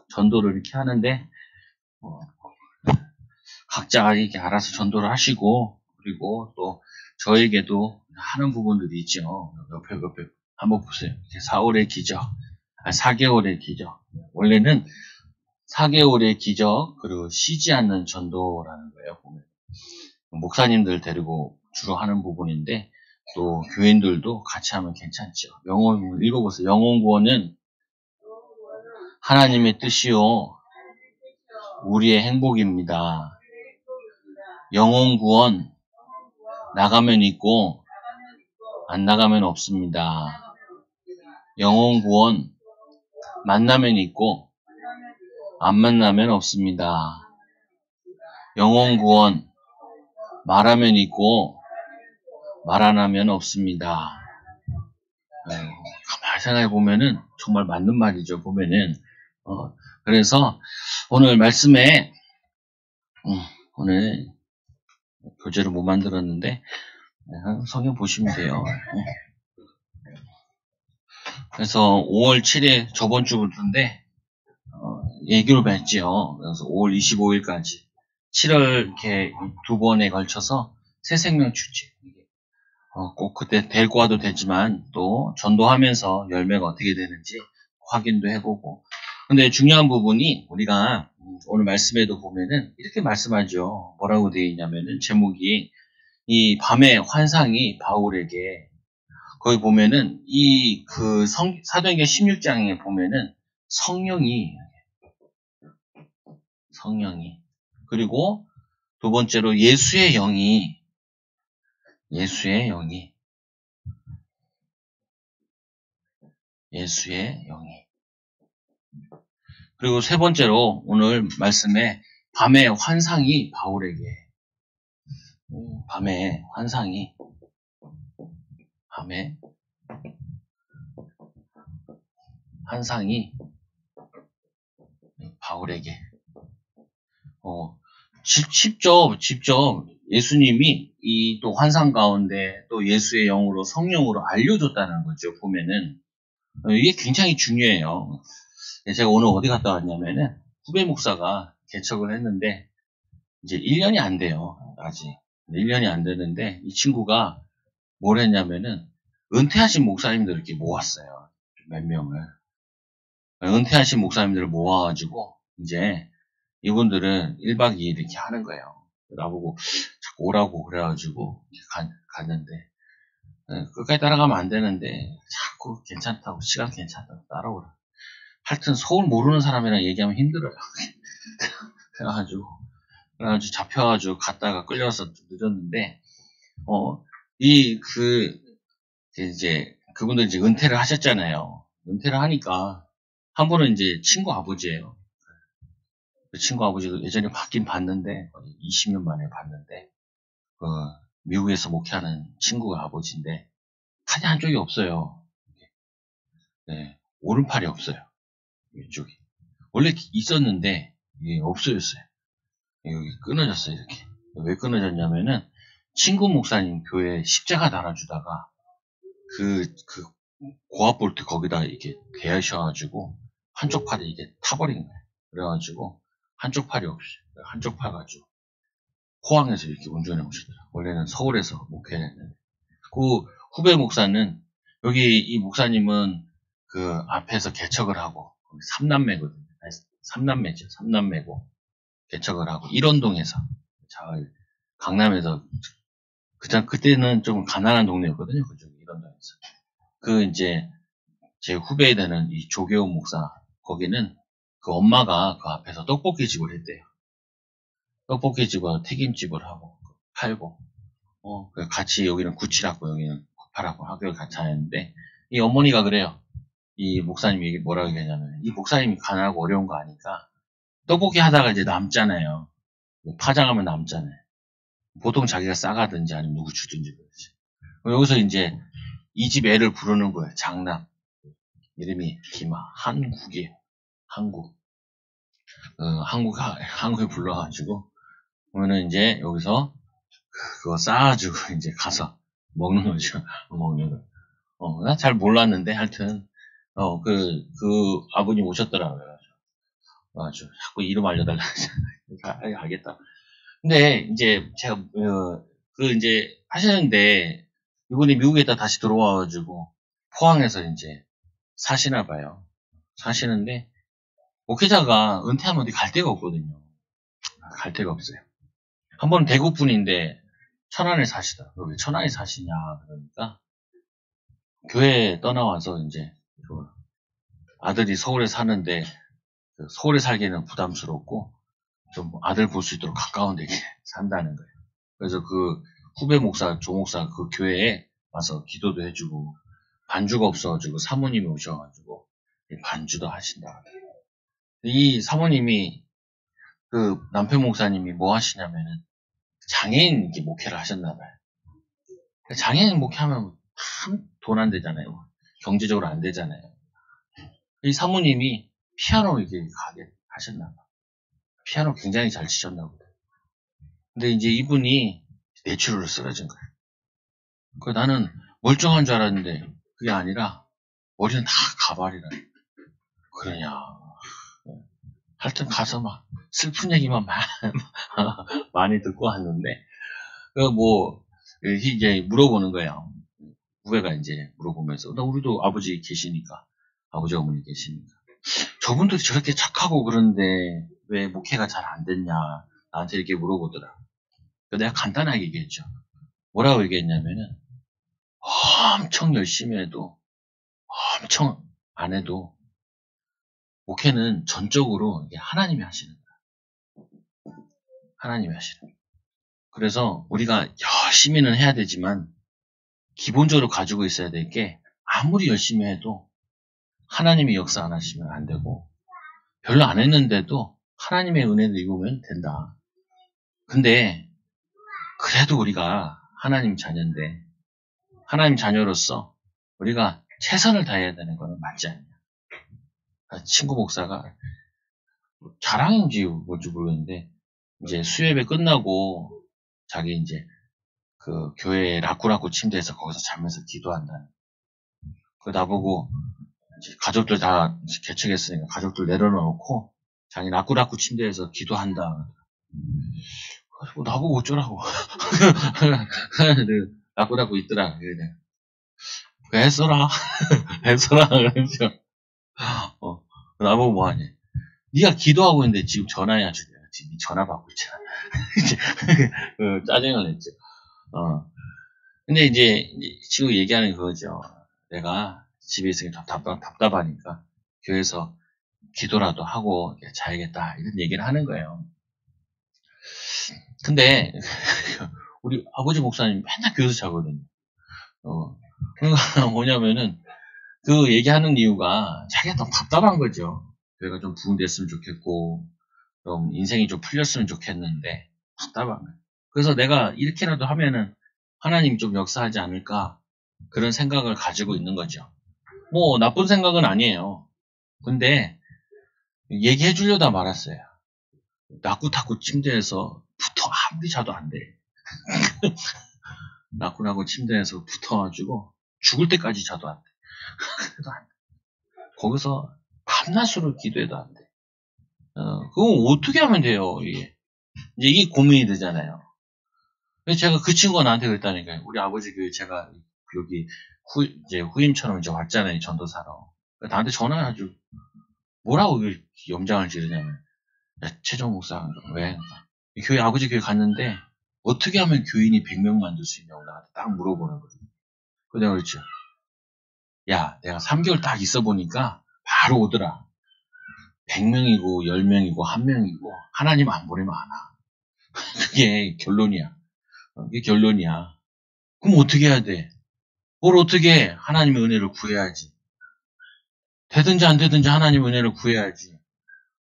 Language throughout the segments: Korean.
전도를 이렇게 하는데, 각자 이렇게 알아서 전도를 하시고, 그리고 또 저에게도 하는 부분들이 있죠. 옆에 한번 보세요. 4월의 기적, 4개월의 기적. 원래는 4개월의 기적, 그리고 쉬지 않는 전도라는 거예요, 보면. 목사님들 데리고 주로 하는 부분인데, 또 교인들도 같이 하면 괜찮죠. 영혼, 읽어보세요. 영혼 구원은 하나님의 뜻이요, 우리의 행복입니다. 영혼 구원, 나가면 있고, 안 나가면 없습니다. 영혼 구원, 만나면 있고, 안 만나면 없습니다. 영혼 구원, 말하면 있고, 말 안 하면 없습니다. 가만히 생각해 보면은 정말 맞는 말이죠. 보면은 그래서 오늘 말씀에 오늘 교재를 못 만들었는데 성경 보시면 돼요. 그래서 5월 7일 저번 주부터인데 예교를 뵀지요. 그래서 5월 25일까지 7월 이렇게 두 번에 걸쳐서 새 생명 축제. 꼭 그때 데리고 와도 되지만 또 전도하면서 열매가 어떻게 되는지 확인도 해보고. 근데 중요한 부분이 우리가 오늘 말씀에도 보면은 이렇게 말씀하죠. 뭐라고 되어 있냐면은 제목이 이 밤의 환상이 바울에게, 거기 보면은 이 그 사도행전 16장에 보면은 성령이 그리고 두 번째로 예수의 영이 그리고 세 번째로 오늘 말씀에 밤의 환상이 바울에게, 밤의 환상이 바울에게 직접 예수님이 이 또 환상 가운데 또 예수의 영으로 성령으로 알려줬다는 거죠. 보면은 이게 굉장히 중요해요. 제가 오늘 어디 갔다 왔냐면은 후배 목사가 개척을 했는데 이제 1년이 안 돼요. 아직 1년이 안 되는데 이 친구가 뭘 했냐면은 은퇴하신 목사님들 이렇게 모았어요. 몇 명을. 은퇴하신 목사님들을 모아가지고 이제 이분들은 1박 2일 이렇게 하는 거예요. 나보고 자꾸 오라고 그래가지고 갔는데 끝까지 따라가면 안 되는데 자꾸 괜찮다고, 시간 괜찮다고 따라오라. 하여튼 서울 모르는 사람이랑 얘기하면 힘들어요. 그래가지고 잡혀가지고 갔다가 끌려서 좀 늦었는데 이제 그분들 이제 은퇴를 하셨잖아요. 은퇴를 하니까 한 분은 이제 친구 아버지예요. 그 친구 아버지도 예전에 봤긴 봤는데 20년 만에 봤는데 미국에서 목회하는 친구 아버지인데 팔이 한쪽이 없어요. 네, 오른팔이 없어요. 왼쪽이 원래 있었는데 이게 없어졌어요. 여기 끊어졌어요. 이렇게. 왜 끊어졌냐면은 친구 목사님 교회에 십자가 달아주다가 그 고압볼트 거기다 이렇게 대하셔가지고 한쪽 팔이 이게 타버린 거예요. 그래가지고 한쪽 팔이 없어요. 한쪽 팔 가지고 포항에서 이렇게 운전해 오시더라고요. 원래는 서울에서 목회했는데 그 후배 목사는 여기 이 목사님은 그 앞에서 개척을 하고 삼남매거든요. 삼남매죠. 삼남매고 개척을 하고 일원동에서 강남에서 그때는 좀 가난한 동네였거든요. 그쪽 일원동에서 이제 제 후배에 되는 이 조계훈 목사 거기는 그 엄마가 그 앞에서 떡볶이집을 했대요. 떡볶이집을 튀김집을 하고 팔고 같이 여기는 97학고 여기는 98학고 학교를 같이 다녔는데 이 어머니가 그래요. 이 목사님이 뭐라고 얘기하냐면 이 목사님이 가난하고 어려운 거 아니까 떡볶이 하다가 이제 남잖아요. 파장하면 남잖아요. 보통 자기가 싸가든지 아니면 누구 주든지 그러지. 여기서 이제 이 집 애를 부르는 거예요. 장남. 이름이 김아. 한국이에요. 한국에 불러가지고 그러면은 이제 여기서 그거 싸가지고 이제 가서 먹는 거죠. 먹는 거. 나 잘 몰랐는데 하여튼 그 아버님 오셨더라고요. 자꾸 이름 알려달라. 알겠다. 근데, 이제, 제가, 이제, 하시는데, 이분이 미국에다 다시 들어와가지고, 포항에서 이제, 사시나 봐요. 사시는데, 목회자가 은퇴하면 어디 갈 데가 없거든요. 갈 데가 없어요. 한 번은 대구 분인데, 천안에 사시다. 왜 천안에 사시냐, 그러니까, 교회 떠나와서 이제, 아들이 서울에 사는데, 서울에 살기는 부담스럽고, 좀 아들 볼 수 있도록 가까운 데 산다는 거예요. 그래서 그 후배 목사, 조 목사 그 교회에 와서 기도도 해주고, 반주가 없어가지고 사모님이 오셔가지고, 반주도 하신다. 이 사모님이, 그 남편 목사님이 뭐 하시냐면은, 장애인 목회를 하셨나봐요. 장애인 목회하면 참 돈 안 되잖아요. 경제적으로 안 되잖아요. 이 사모님이 피아노 이렇게 가게 하셨나봐. 피아노 굉장히 잘 치셨나 보다. 근데 이제 이분이 뇌출혈로 쓰러진 거예요. 그 나는 멀쩡한 줄 알았는데 그게 아니라 머리는 다 가발이라. 그러냐. 하여튼 가서 막 슬픈 얘기만 많이 듣고 왔는데 이제 물어보는 거예요. 후배가 이제 물어보면서 우리도 아버지 계시니까 아버지 어머니 계시니까 저분도 저렇게 착하고 그런데 왜 목회가 잘 안 됐냐 나한테 이렇게 물어보더라. 내가 간단하게 얘기했죠. 뭐라고 얘기했냐면은 엄청 열심히 해도 엄청 안 해도 목회는 전적으로 이게 하나님이 하시는 거야. 하나님이 하시는 거야. 그래서 우리가 열심히는 해야 되지만 기본적으로 가지고 있어야 될 게 아무리 열심히 해도 하나님이 역사 안 하시면 안 되고 별로 안 했는데도 하나님의 은혜를 입으면 된다. 근데 그래도 우리가 하나님 자녀인데 하나님 자녀로서 우리가 최선을 다해야 되는 거는 맞지 않냐. 친구 목사가 자랑인지 뭔지 모르겠는데 이제 수요예배 끝나고 자기 이제 그 교회 라쿠라쿠 침대에서 거기서 자면서 기도한다는. 그 나보고 이제 가족들 다 개척했으니까 가족들 내려놓고 자기 라쿠라쿠 침대에서 기도한다. 나보고 어쩌라고. 라쿠라쿠 있더라. 그래. 애써라. 애써라. 그러죠. 나보고 뭐하냐. 네가 기도하고 있는데 지금 전화해야 주냐. 지금 전화 받고 있잖아. 이제 짜증을 냈죠. 근데 이제 지금 얘기하는 그거죠. 내가 집에 있으니까 답답하니까 교회에서 기도라도 하고 자야겠다. 이런 얘기를 하는 거예요. 근데 우리 아버지 목사님 맨날 교회에서 자거든요. 그러니까 뭐냐면은 그 얘기하는 이유가 자기가 너무 답답한 거죠. 교회가 좀 부흥됐으면 좋겠고 좀 인생이 좀 풀렸으면 좋겠는데 답답한 거예요. 그래서 내가 이렇게라도 하면은 하나님이 좀 역사하지 않을까 그런 생각을 가지고 있는 거죠. 뭐 나쁜 생각은 아니에요. 근데 얘기해 주려다 말았어요. 낙구타구 침대에서 붙어 아무리 자도 안 돼. 낙구나고 침대에서 붙어가지고 죽을 때까지 자도 안 돼. 그래도 안 돼. 거기서 밤낮으로 기도해도 안 돼. 그거 어떻게 하면 돼요, 이게. 이제 이게 고민이 되잖아요. 그래서 제가 그 친구가 나한테 그랬다니까요. 우리 아버지 제가 여기 이제 후임처럼 이제 왔잖아요, 전도사로. 나한테 전화해가지고 뭐라고 염장을 지르냐면, 야, 최정 목사, 왜? 교회, 아버지 교회 갔는데, 어떻게 하면 교인이 100명 만들 수 있냐고 나한테 딱 물어보는 거거든요. 그래서 내가 그랬죠. 야, 내가 3개월 딱 있어 보니까 바로 오더라. 100명이고, 10명이고, 1명이고, 하나님 안 보내면 안 와. 그게 결론이야. 그게 결론이야. 그럼 어떻게 해야 돼? 뭘 어떻게 해? 하나님의 은혜를 구해야지. 되든지 안 되든지 하나님의 은혜를 구해야지.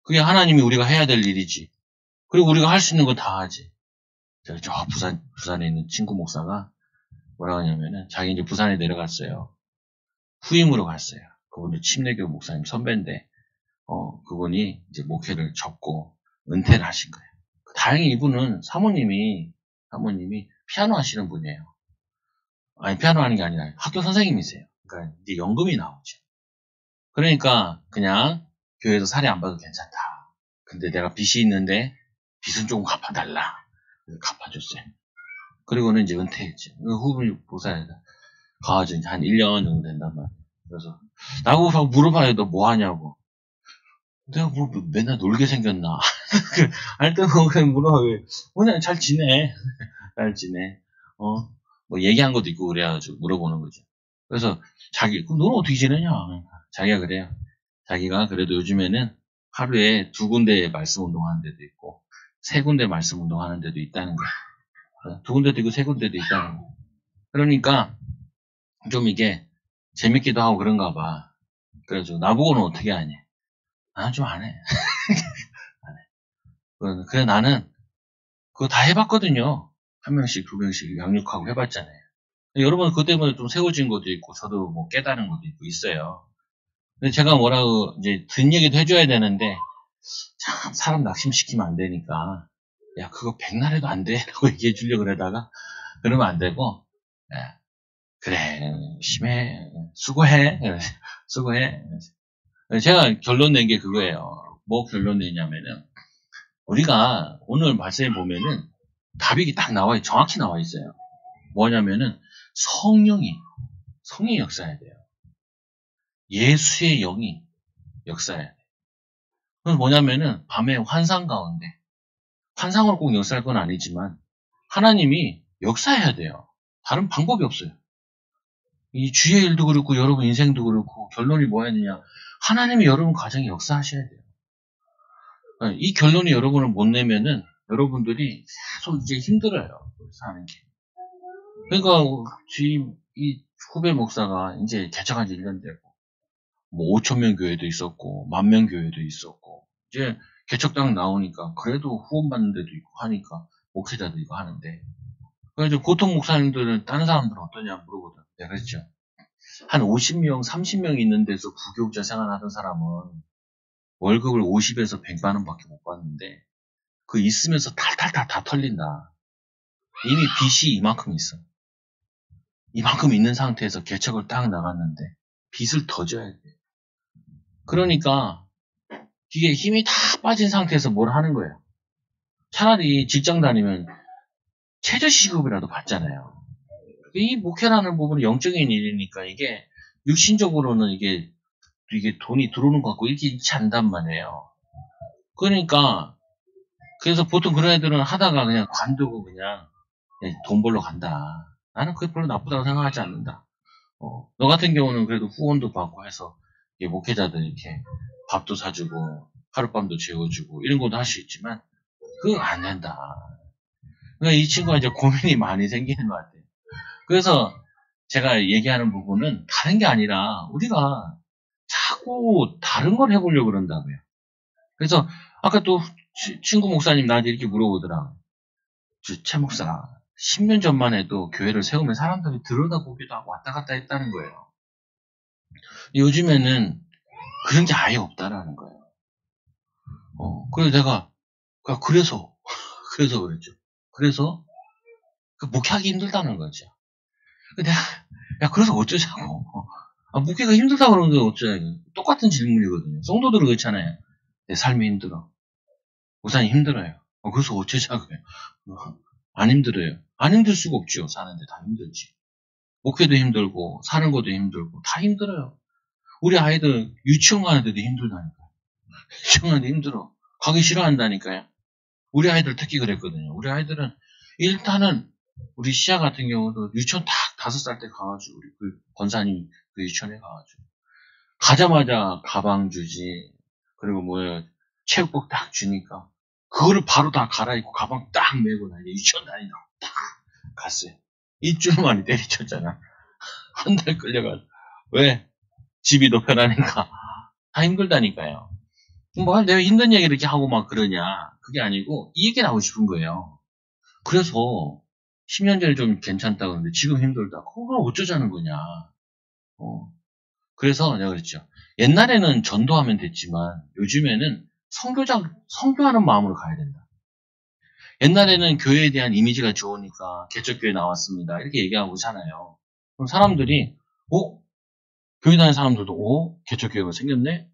그게 하나님이 우리가 해야 될 일이지. 그리고 우리가 할 수 있는 거 다 하지. 저 부산에 있는 친구 목사가 뭐라고 하냐면은 자기 이제 부산에 내려갔어요. 후임으로 갔어요. 그분도 침례교 목사님 선배인데, 그분이 이제 목회를 접고 은퇴를 하신 거예요. 다행히 이분은 사모님이 피아노 하시는 분이에요. 아니, 피아노 하는 게 아니라 학교 선생님이세요. 그러니까 이제 연금이 나오죠. 그러니까 그냥 교회에서 살이 안 봐도 괜찮다. 근데 내가 빚이 있는데 빚은 조금 갚아달라. 그래서 갚아줬어요. 그리고는 이제 은퇴했지. 후불 보살에다 가가지고 이제 한 1년 정도 된단 말이야. 그래서 나하고 물어봐요. 너 뭐 하냐고. 내가 뭐 맨날 놀게 생겼나. 알던 거 그냥 물어봐요. 그냥 잘 지내. 잘 지내. 뭐 얘기한 것도 있고 그래가지고 물어보는 거죠. 그래서 그럼 너는 어떻게 지내냐? 자기가 그래요. 자기가 그래도 요즘에는 하루에 2군데 말씀 운동하는 데도 있고 3군데 말씀 운동하는 데도 있다는 거야. 2군데도 있고 3군데도 있다는 거야. 그러니까 좀 이게 재밌기도 하고 그런가 봐. 그래가지고 나보고는 어떻게 하냐? 나는 좀 안 해. 안 해. 그래 나는 그거 다 해봤거든요. 1명씩 2명씩 양육하고 해봤잖아요. 여러분 그것 때문에 좀 세워진 것도 있고 저도 뭐 깨달은 것도 있고 있어요. 근데 제가 뭐라고 이제 든 얘기도 해줘야 되는데 참 사람 낙심시키면 안 되니까 야 그거 백날해도 안 돼 라고 얘기해 주려고 그러다가 그러면 안 되고 야, 그래 심해 수고해 수고해. 제가 결론 낸 게 그거예요. 뭐 결론 내냐면은 우리가 오늘 말씀해 보면은 답이 딱 나와요. 정확히 나와 있어요. 뭐냐면은 성령이 역사해야 돼요. 예수의 영이 역사해야 돼요. 그건 뭐냐면은 밤에 환상 가운데 환상으로 꼭 역사할 건 아니지만 하나님이 역사해야 돼요. 다른 방법이 없어요. 이 주의 일도 그렇고 여러분 인생도 그렇고 결론이 뭐였느냐. 하나님이 여러분 가정에 역사하셔야 돼요. 이 결론이 여러분을 못 내면은 여러분들이 계속 이제 힘들어요. 사는 게. 그러니까 지금 이 후배 목사가 이제 개척한 지 1년 되고 뭐 5,000명 교회도 있었고 10,000명 교회도 있었고 이제 개척당 나오니까 그래도 후원받는 데도 있고 하니까 목회자도 있고 하는데 그래서 고통 목사님들은 다른 사람들은 어떠냐 물어보더라고요. 내가 그랬죠. 한 50명, 30명 있는 데서 부교육자 생활하던 사람은 월급을 50에서 100만 원밖에 못 받는데 그 있으면서 탈탈탈 다 털린다. 이미 빚이 이만큼 있어. 이만큼 있는 상태에서 개척을 딱 나갔는데 빚을 더 져야 돼. 그러니까 이게 힘이 다 빠진 상태에서 뭘 하는 거예요. 차라리 직장 다니면 최저시급이라도 받잖아요. 이 목회라는 부분은 영적인 일이니까 이게 육신적으로는 이게 돈이 들어오는 것 같고 이렇게 있지 않단 말이에요. 그러니까 그래서 보통 그런 애들은 하다가 그냥 관두고 그냥 돈 벌러 간다. 나는 그게 별로 나쁘다고 생각하지 않는다. 너 같은 경우는 그래도 후원도 받고 해서 목회자들 이렇게 밥도 사주고 하룻밤도 재워주고 이런 것도 할 수 있지만 그거 안 된다. 그러니까 이 친구가 이제 고민이 많이 생기는 것 같아요. 그래서 제가 얘기하는 부분은 다른 게 아니라 우리가 자꾸 다른 걸 해보려고 그런다고요. 그래서 아까 또 친구 목사님 나한테 이렇게 물어보더라. 최 목사 10년 전만 해도 교회를 세우면 사람들이 들여다보기도 하고 왔다 갔다 했다는 거예요. 요즘에는 그런 게 아예 없다라는 거예요. 그래서 내가 그래서 그랬죠. 그래서 목회하기 힘들다는 거죠. 내가 야 그래서 어쩌자고. 목회가 힘들다 그러는 게 어쩌자고. 똑같은 질문이거든요. 성도들은 그렇잖아요. 내 삶이 힘들어. 목사님 힘들어요. 그래서 어쩌자고요. 안 힘들어요. 안 힘들 수가 없죠. 사는데 다 힘들지. 목회도 힘들고 사는 것도 힘들고 다 힘들어요. 우리 아이들 유치원 가는데도 힘들다니까요. 유치원 가는데 힘들어. 가기 싫어한다니까요. 우리 아이들 특히 그랬거든요. 우리 아이들은 일단은 우리 시아 같은 경우도 유치원 딱 5살 때 가가지고 우리 그 권사님 그 유치원에 가가지고 가자마자 가방 주지. 그리고 체육복 딱 주니까 그거를 바로 다 갈아입고 가방 딱 메고 유치원 다니다고 딱 갔어요. 일주일 만에 때리쳤잖아. 한 달 끌려가지고. 왜? 집이 더 편하니까. 다 힘들다니까요. 내가 힘든 얘기 이렇게 하고 막 그러냐. 그게 아니고 이 얘기를 하고 싶은 거예요. 그래서 10년 전에 좀 괜찮다 그러는데 지금 힘들다. 그걸 어쩌자는 거냐. 그래서 내가 그랬죠. 옛날에는 전도하면 됐지만 요즘에는 선교하는 마음으로 가야 된다. 옛날에는 교회에 대한 이미지가 좋으니까 개척교회 나왔습니다. 이렇게 얘기하고 그러잖아요. 그럼 사람들이 교회 다니는 사람들도 개척교회가 생겼네?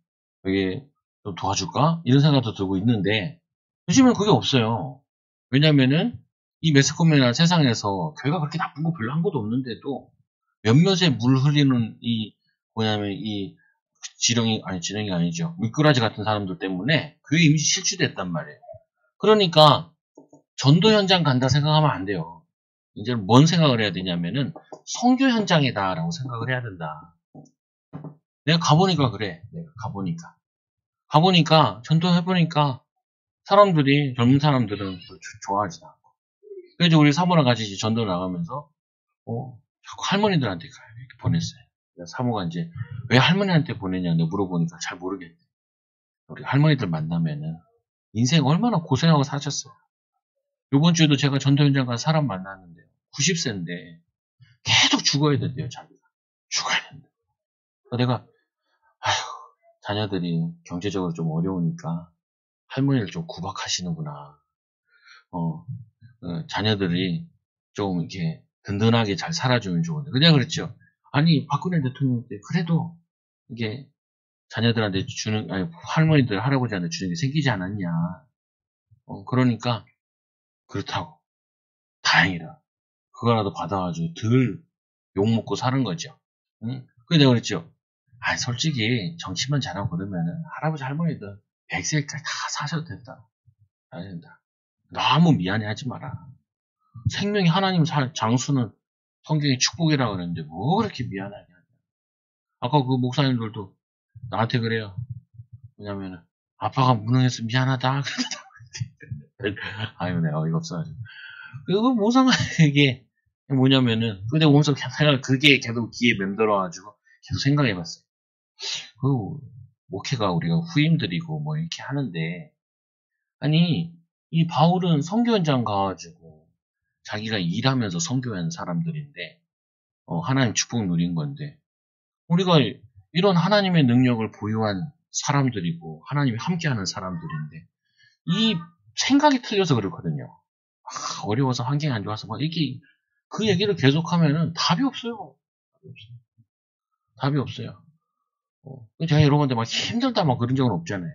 여기 좀 도와줄까? 이런 생각도 들고 있는데 요즘은 그게 없어요. 왜냐면은 이 매스컴이나 세상에서 걔가 그렇게 나쁜 거 별로 한 것도 없는데도 몇몇의 물 흐리는 뭐냐면 지렁이 아니죠. 미꾸라지 같은 사람들 때문에 그게 이미 실추됐단 말이에요. 그러니까 전도 현장 간다 생각하면 안 돼요. 이제 뭔 생각을 해야 되냐면은 선교 현장이다라고 생각을 해야 된다. 내가 가보니까 그래. 내가 가보니까 전도해보니까 사람들이 젊은 사람들은 좋아하지 않고. 그래서 우리 사모랑 같이 이제 전도 나가면서 자꾸 할머니들한테 이렇게 보냈어요. 사모가 이제 왜 할머니한테 보내냐 물어보니까 잘 모르겠대. 우리 할머니들 만나면은 인생 얼마나 고생하고 사셨어요. 요번 주에도 제가 전도 현장 가서 사람 만났는데요. 90세인데 계속 죽어야 된대요, 자기가. 죽어야 된다. 내가 아휴, 자녀들이 경제적으로 좀 어려우니까 할머니를 좀 구박하시는구나. 자녀들이 좀 이렇게 든든하게 잘 살아주면 좋은데. 그냥 그랬죠. 아니, 박근혜 대통령 때 그래도 이게 자녀들한테 아니, 할머니들, 할아버지한테 주는 게 생기지 않았냐. 그러니까, 그렇다고. 다행이다. 그거라도 받아가지고 덜 욕먹고 사는 거죠. 응? 그래서 내가 그랬죠. 아, 솔직히 정치만 잘하고 그러면은 할아버지, 할머니들 100세까지 다 사셔도 된다. 안 된다. 너무 미안해 하지 마라. 생명이 하나님 장수는 성경의 축복이라고 그랬는데 뭐 그렇게 미안하게 하냐. 아까 그 목사님들도 나한테 그래요. 왜냐면은 아빠가 무능해서 미안하다. 아유 내가 어이가 없어가지고. 그거 뭐 상관이야 이게 뭐냐면은 근데 몸속 그게 계속 귀에 맴돌아가지고 계속 생각해봤어요. 그 목회가 우리가 후임들이고 뭐 이렇게 하는데 아니 이 바울은 선교 현장 가가지고 자기가 일하면서 선교한 사람들인데 하나님 축복 누린 건데 우리가 이런 하나님의 능력을 보유한 사람들이고 하나님이 함께하는 사람들인데 이 생각이 틀려서 그렇거든요. 어려워서 환경이 안 좋아서 막 이렇게 그 얘기를 계속하면은 답이 없어요. 답이 없어요. 제가 여러분한테 막 힘들다 막 그런 적은 없잖아요.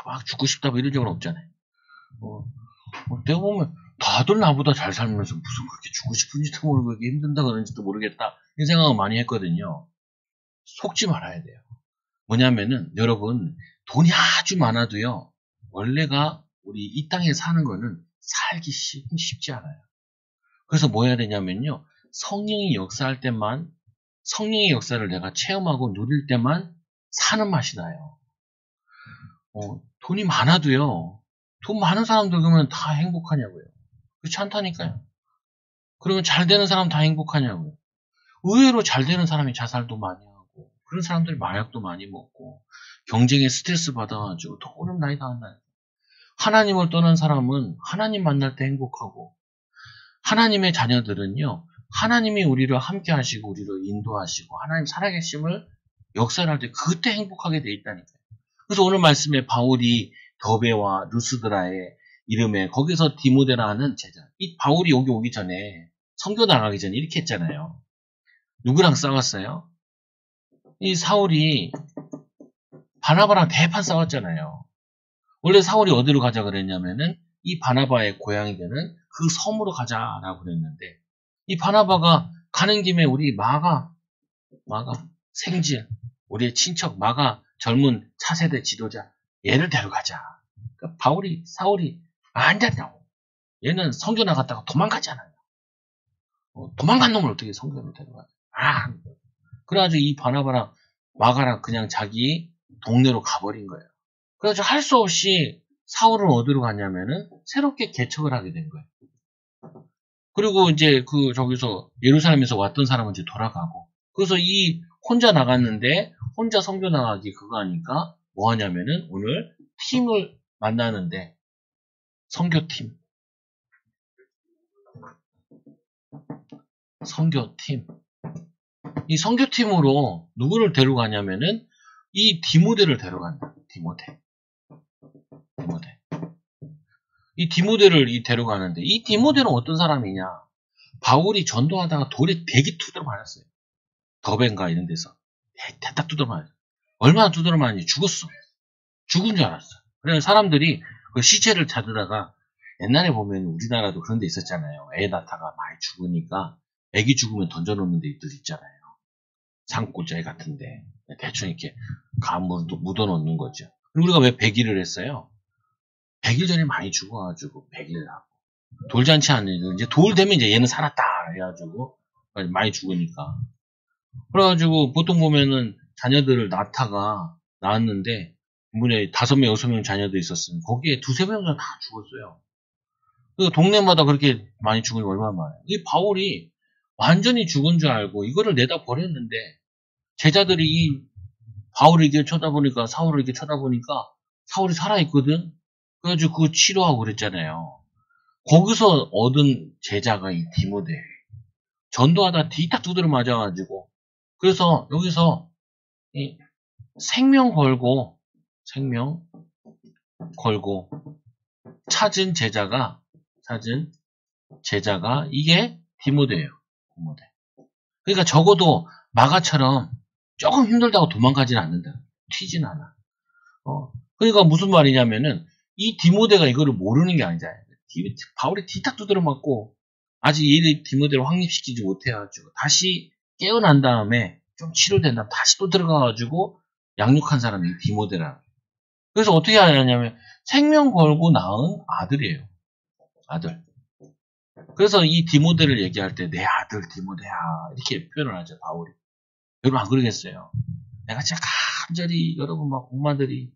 막 죽고 싶다 뭐 이런 적은 없잖아요. 내가 보면 다들 나보다 잘 살면서 무슨 그렇게 죽고 싶은지도 모르고 그렇게 힘든다 그러는지도 모르겠다 이런 생각을 많이 했거든요. 속지 말아야 돼요. 뭐냐면은 여러분 돈이 아주 많아도요. 원래가 우리 이 땅에 사는 거는 살기 쉽지 않아요. 그래서 뭐 해야 되냐면요. 성령이 역사할 때만 성령의 역사를 내가 체험하고 누릴 때만 사는 맛이 나요. 돈이 많아도요. 돈 많은 사람들 그러면 다 행복하냐고요. 그렇지 않다니까요. 그러면 잘 되는 사람 다 행복하냐고요. 의외로 잘 되는 사람이 자살도 많이 하고 그런 사람들이 마약도 많이 먹고 경쟁에 스트레스 받아가지고 돈은 나이 다 한다. 하나님을 떠난 사람은 하나님 만날 때 행복하고 하나님의 자녀들은요. 하나님이 우리를 함께 하시고 우리를 인도하시고 하나님 살아계심을 역사할 때 그때 행복하게 돼 있다니까요. 그래서 오늘 말씀에 바울이 더베와 루스드라의 이름에 거기서 디모데라는 제자 이 바울이 여기 오기 전에 선교 나가기 전에 이렇게 했잖아요. 누구랑 싸웠어요? 이 사울이 바나바랑 대판 싸웠잖아요. 원래 사울이 어디로 가자 그랬냐면은 이 바나바의 고향이 되는 그 섬으로 가자라고 그랬는데 이 바나바가 가는 김에 우리 마가 생질 우리의 친척 마가 젊은 차세대 지도자 얘를 데려가자. 그러니까 사울이 안 된다고. 얘는 선교 나갔다가 도망가잖아요. 도망간 놈을 어떻게 선교를 데려가요? 그래가지고 이 바나바랑 마가랑 그냥 자기 동네로 가버린 거예요. 그래가지고 할 수 없이 사울은 어디로 갔냐면은 새롭게 개척을 하게 된 거예요. 그리고 이제 저기서 예루살렘에서 왔던 사람은 이제 돌아가고 그래서 이 혼자 나갔는데 혼자 선교 나가기 그거 하니까 뭐 하냐면은 오늘 팀을 만나는데 선교팀 이 선교팀으로 누구를 데려가냐면은 이 디모데를 데려간다. 디모데. 이 디모데를 데려가는데 이 디모데는 어떤 사람이냐? 바울이 전도하다가 돌에 되게 두드려 맞았어요. 더벤가 이런 데서 대딱 두드려 맞았어요. 얼마나 두드려 맞니? 죽었어. 죽은 줄 알았어. 그래서 사람들이 그 시체를 찾으다가 옛날에 보면 우리나라도 그런 데 있었잖아요. 애 낳다가 많이 죽으니까 애기 죽으면 던져놓는 데들 있잖아요. 산골짜기 같은데 대충 이렇게 묻어놓는 거죠. 우리가 왜 100일을 했어요? 100일 전에 많이 죽어가지고 100일 하고 돌잔치 하는 이제 돌 되면 이제 얘는 살았다 해가지고 많이 죽으니까 그래가지고 보통 보면은 자녀들을 낳았는데 분에 5명, 6명 자녀도 있었으면 거기에 2-3명 다 죽었어요. 그 동네마다 그렇게 많이 죽은 게 얼마나 많아요. 이 바울이 완전히 죽은 줄 알고 이거를 내다 버렸는데 제자들이 이 바울을 이렇게 쳐다보니까 사울을 이렇게 쳐다보니까 사울이 살아있거든. 그래가지고 그거 치료하고 그랬잖아요. 거기서 얻은 제자가 이 디모데. 전도하다 뒤딱 두드려 맞아가지고 그래서 여기서 이 생명 걸고 찾은 제자가 이게 디모데예요. 디모데. 그러니까 적어도 마가처럼 조금 힘들다고 도망가진 않는다. 튀진 않아. 그러니까 무슨 말이냐면은 이 디모데가 이거를 모르는 게 아니잖아요. 바울이 뒤탁 두드려 맞고 아직 이 디모데를 확립시키지 못해가지고 다시 깨어난 다음에 좀 치료된 다음 다시 또 들어가가지고 양육한 사람이 디모데라. 그래서 어떻게 하냐면 생명 걸고 낳은 아들이에요. 아들. 그래서 이 디모데를 얘기할 때 내 아들 디모데야 이렇게 표현을 하죠. 바울이. 여러분 안 그러겠어요? 내가 진짜 간절히 여러분 막 엄마들이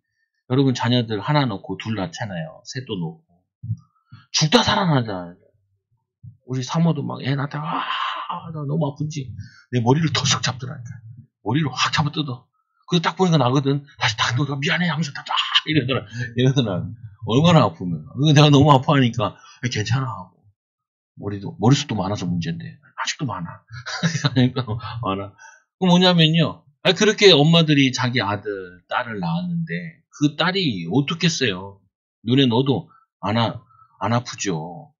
여러분 자녀들 하나 놓고 둘 낳잖아요. 셋도 놓고 죽다 살아나잖아요. 우리 사모도 막 애 낳다가 나 너무 아픈지 내 머리를 턱 잡더라니까. 머리를 확 잡아 뜯어. 그거 딱 보니까 나거든. 다시 딱 넣어서 미안해 하면서 딱 이러더라. 얼마나 아프면. 내가 너무 아파하니까 괜찮아 하고. 머리숱도 많아서 문제인데 아직도 많아. 그러니까 많아. 그 뭐냐면요. 그렇게 엄마들이 자기 아들, 딸을 낳았는데 그 딸이 어떻겠어요. 눈에 넣어도 안 아프죠.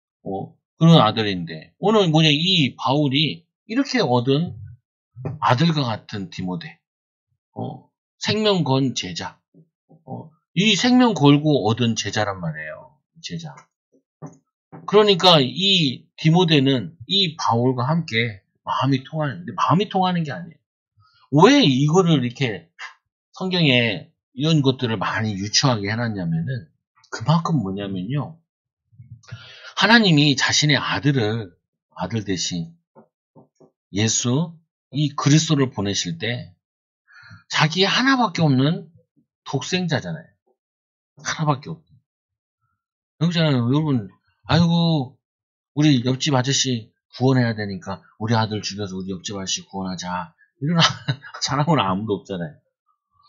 그런 아들인데 오늘 이 바울이 이렇게 얻은 아들과 같은 디모데, 생명 건 제자, 이 생명 걸고 얻은 제자란 말이에요. 제자. 그러니까 이 디모데는 이 바울과 함께 마음이 통하는 게 아니에요. 왜 이거를 이렇게 성경에 이런 것들을 많이 유추하게 해놨냐면은 그만큼 뭐냐면요. 하나님이 자신의 아들 대신 예수, 이 그리스도를 보내실 때 자기 하나밖에 없는 독생자잖아요. 하나밖에 없어요. 여기잖아요. 여러분, 아이고, 우리 옆집 아저씨 구원해야 되니까 우리 아들 죽여서 우리 옆집 아저씨 구원하자. 이런 사람은 아무도 없잖아요.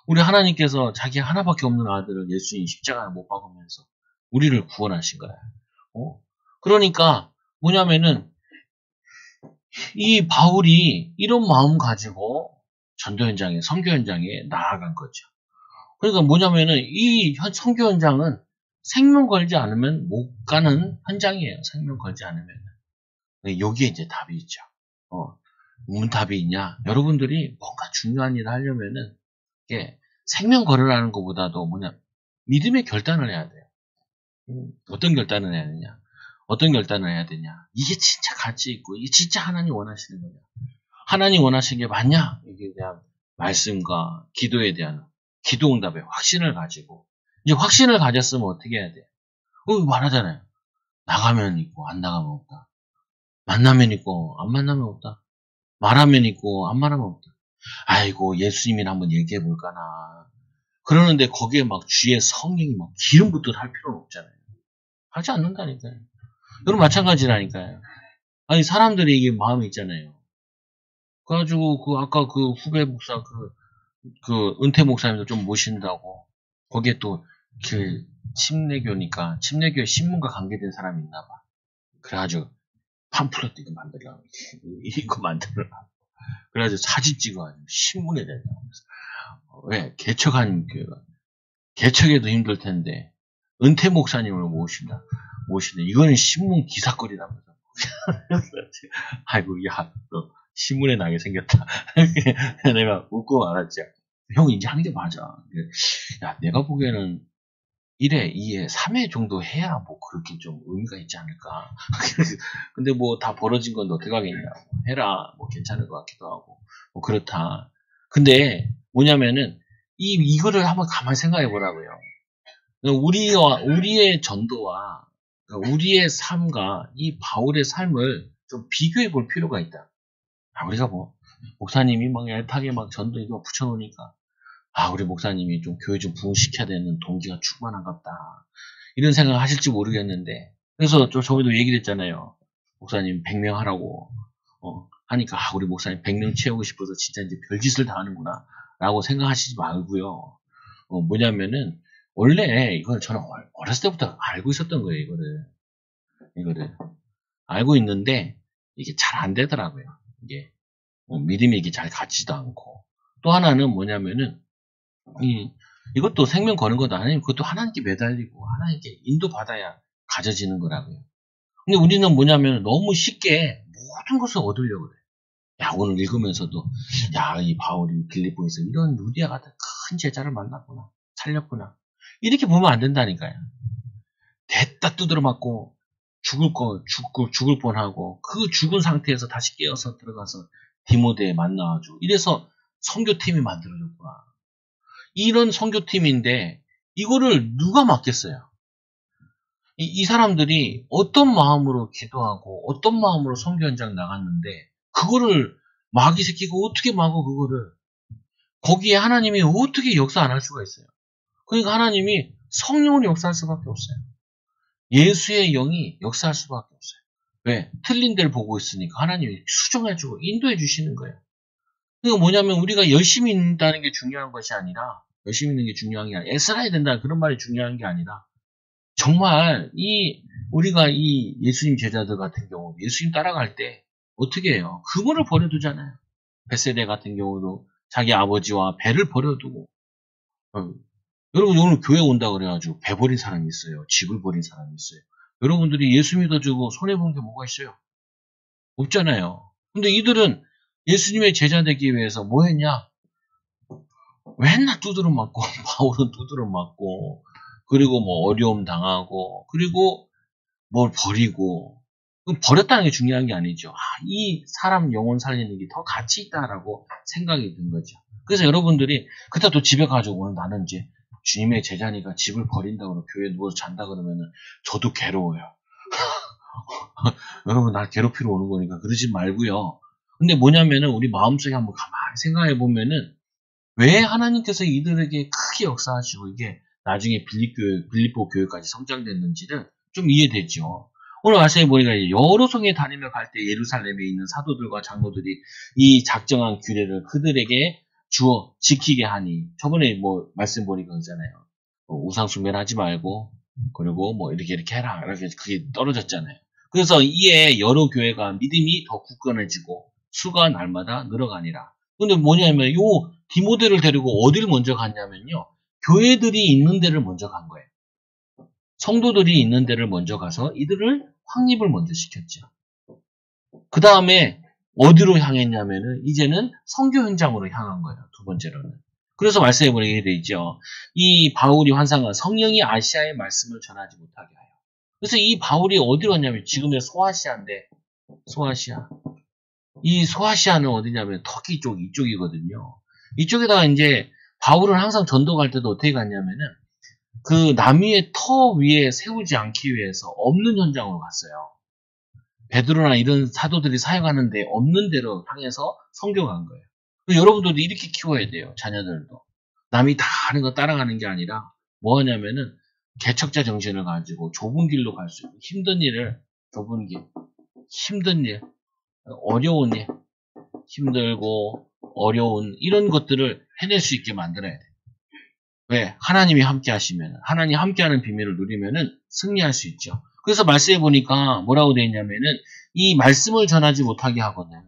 우리 하나님께서 자기 하나밖에 없는 아들을 예수님 십자가에 못 박으면서 우리를 구원하신 거야. 그러니까 뭐냐면은 이 바울이 이런 마음 가지고 전도 현장에, 선교 현장에 나아간 거죠. 그러니까 뭐냐면은 이 선교 현장은 생명 걸지 않으면 못 가는 현장이에요. 생명 걸지 않으면. 여기에 이제 답이 있죠. 무슨 답이 있냐? 여러분들이 뭔가 중요한 일을 하려면은 이게 생명 걸으라는 것보다도 믿음의 결단을 해야 돼요. 어떤 결단을 해야 되냐? 어떤 결단을 해야 되냐? 이게 진짜 가치 있고 이게 진짜 하나님 원하시는 거냐? 하나님 원하시는 게 맞냐? 이게 대한 말씀과 기도에 대한 기도응답의 확신을 가지고 이제 확신을 가졌으면 어떻게 해야 돼요? 말하잖아요. 나가면 있고 안 나가면 없다. 만나면 있고 안 만나면 없다. 말하면 있고 안 말하면 없다. 아이고 예수님이랑 한번 얘기해 볼까나. 그러는데 거기에 막 주의 성령이 막 기름 붓듯 할 필요는 없잖아요. 하지 않는다니까요. 여러분 마찬가지라니까요. 아니 사람들이 이게 마음이 있잖아요. 그래가지고 아까 그 후배 목사 그 은퇴 목사님도 좀 모신다고 거기에 또 그 침례교니까 침례교에 신문과 관계된 사람이 있나 봐. 그래가지고 팜플렛 이거 만들라고 이거 만들어라. 그래가지고 사진 찍어가지고 신문에 낸다고. 왜 개척한 교회가 개척에도 힘들 텐데 은퇴 목사님을 모시네. 이거는 신문 기사거리라면서. 아이고 야 너 신문에 나게 생겼다. 내가 웃고 말았죠. 형 이제 하는 게 맞아. 야, 내가 보기에는 1회, 2회, 3회 정도 해야 뭐 그렇게 좀 의미가 있지 않을까. 근데 뭐 다 벌어진 건데 어떻게 하겠냐. 해라. 뭐 괜찮을 것 같기도 하고. 뭐 그렇다. 근데 뭐냐면은 이거를 한번 가만히 생각해 보라고요. 우리의 전도와 우리의 삶과 이 바울의 삶을 좀 비교해 볼 필요가 있다. 우리가 뭐 목사님이 막 얄팍하게 막 전도 이거 붙여놓으니까 우리 목사님이 좀 교회 좀 부흥시켜야 되는 동기가 충만한갑다. 이런 생각을 하실지 모르겠는데 그래서 좀 저번에도 얘기를 했잖아요. 목사님 100명 하라고 하니까 우리 목사님 100명 채우고 싶어서 진짜 이제 별짓을 다 하는구나 라고 생각하시지 말고요. 뭐냐면은 원래 이걸 저는 어렸을 때부터 알고 있었던 거예요. 이거를 알고 있는데 이게 잘 안 되더라고요. 이게 믿음이 이게 잘 갖지도 않고 또 하나는 뭐냐면은 이것도 생명 거는 것도 아니고 그것도 하나님께 매달리고 하나님께 인도받아야 가져지는 거라고요. 근데 우리는 뭐냐면 너무 쉽게 모든 것을 얻으려고 그래. 야, 오늘 읽으면서도 이 바울이 빌립보에서 이런 루디아 같은 큰 제자를 만났구나. 살렸구나. 이렇게 보면 안 된다니까요. 됐다 두드려 맞고 죽을 뻔하고 그 죽은 상태에서 다시 깨어서 들어가서 디모데에 만나가지고 이래서 선교팀이 만들어졌구나. 이런 선교팀인데 이거를 누가 맡겠어요? 이 사람들이 어떤 마음으로 기도하고 어떤 마음으로 선교 현장 나갔는데 그거를 마귀 새끼가 어떻게 막어 그거를 거기에 하나님이 어떻게 역사 안 할 수가 있어요? 그러니까 하나님이 성령으로 역사할 수밖에 없어요. 예수의 영이 역사할 수밖에 없어요. 왜? 틀린 데를 보고 있으니까 하나님이 수정해주고 인도해 주시는 거예요. 그러니까 뭐냐면 우리가 열심히 있다는 게 중요한 것이 아니라 열심히 있는 게 중요한 게 아니라 애쓰라야 된다 그런 말이 중요한 게 아니라 정말 우리가 이 예수님 제자들 같은 경우 예수님 따라갈 때 어떻게 해요? 그분을 버려두잖아요. 벳세대 같은 경우도 자기 아버지와 배를 버려두고 여러분 오늘 교회 온다 그래가지고 배 버린 사람이 있어요. 집을 버린 사람이 있어요. 여러분들이 예수 믿어주고 손해본 게 뭐가 있어요? 없잖아요. 근데 이들은 예수님의 제자 되기 위해서 뭐 했냐? 맨날 두드러 맞고 바울은 두드러 맞고 그리고 뭐 어려움 당하고 그리고 뭘 버리고 버렸다는 게 중요한 게 아니죠. 이 사람 영혼 살리는 게 더 가치 있다라고 생각이 든 거죠. 그래서 여러분들이 그때 또 집에 가지고 오늘 나는 이제 주님의 제자니까 집을 버린다고 교회에 누워서 잔다 그러면은 저도 괴로워요. 여러분 날 괴롭히러 오는 거니까 그러지 말고요. 근데 뭐냐면은 우리 마음속에 한번 가만히 생각해 보면은 왜 하나님께서 이들에게 크게 역사하시고 이게 나중에 빌립보 교회까지 성장됐는지를 좀 이해되죠. 오늘 말씀해 보니까 여러 성에 다니며 갈 때 예루살렘에 있는 사도들과 장로들이 이 작정한 규례를 그들에게 주어 지키게 하니 저번에 뭐 말씀 보니까 그러잖아요. 우상 숭배를 하지 말고 그리고 뭐 이렇게 해라 이렇게 그게 떨어졌잖아요. 그래서 이에 여러 교회가 믿음이 더 굳건해지고 수가 날마다 늘어가니라. 근데 뭐냐면 요 디모데를 데리고 어디를 먼저 갔냐면요. 교회들이 있는 데를 먼저 간 거예요. 성도들이 있는 데를 먼저 가서 이들을 확립을 먼저 시켰죠. 그 다음에 어디로 향했냐면은 이제는 선교 현장으로 향한 거예요. 두 번째로는. 그래서 말씀해 보게 돼 있죠. 이 바울이 환상한 성령이 아시아의 말씀을 전하지 못하게 하여. 그래서 이 바울이 어디로 갔냐면 지금의 소아시아인데 소아시아. 이 소아시아는 어디냐면 터키 쪽 이쪽이거든요. 이쪽에다가 이제 바울은 항상 전도 갈 때도 어떻게 갔냐면은 그 남위의 터 위에 세우지 않기 위해서 없는 현장으로 갔어요. 베드로나 이런 사도들이 사역하는데 없는 데로 향해서 선교한 거예요. 여러분들도 이렇게 키워야 돼요. 자녀들도. 남이 다 하는 거 따라가는 게 아니라 뭐 하냐면은 개척자 정신을 가지고 좁은 길로 갈 수 있고 힘든 일을 좁은 길, 힘든 일, 어려운 일, 힘들고 어려운 이런 것들을 해낼 수 있게 만들어야 돼요. 왜? 하나님이 함께 하시면 하나님이 함께하는 비밀을 누리면은 승리할 수 있죠. 그래서 말씀해 보니까 뭐라고 되어 있냐면은 이 말씀을 전하지 못하게 하거든.